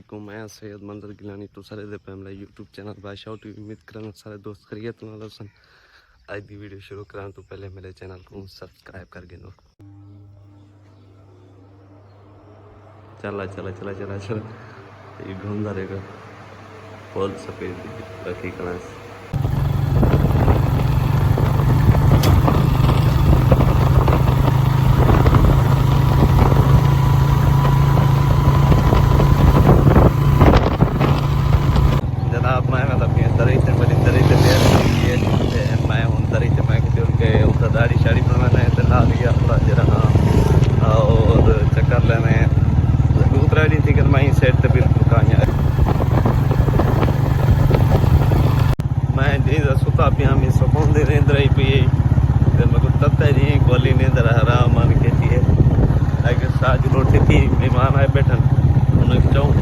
वालेकुम, मैं सैयद मंजर गिलानी तो सारे दे पे मेरा यूट्यूब चैनल बादशाह टीवी उम्मीद करना सारे दोस्त खैरियत नाल सन। आज दी वीडियो शुरू करां तो पहले मेरे चैनल को सब्सक्राइब कर गिनो। चला चला चला चला चला ये घूमता रहेगा फुल सफेद रखी क्लास। दाढ़ी शाड़ी बनवाना है ला लिया थोड़ा जरा और चक्कर लेना है दूसरा डी थी मैं सेट तो बिल्कुल काया मैं जी सुता पिया में सुकून दे नींद रही पी मेरे को तब जी गोली नींद आराम मान के चाहिए अगर साज रोटी थी मेहमान आए बैठन उन्हें चाहूँ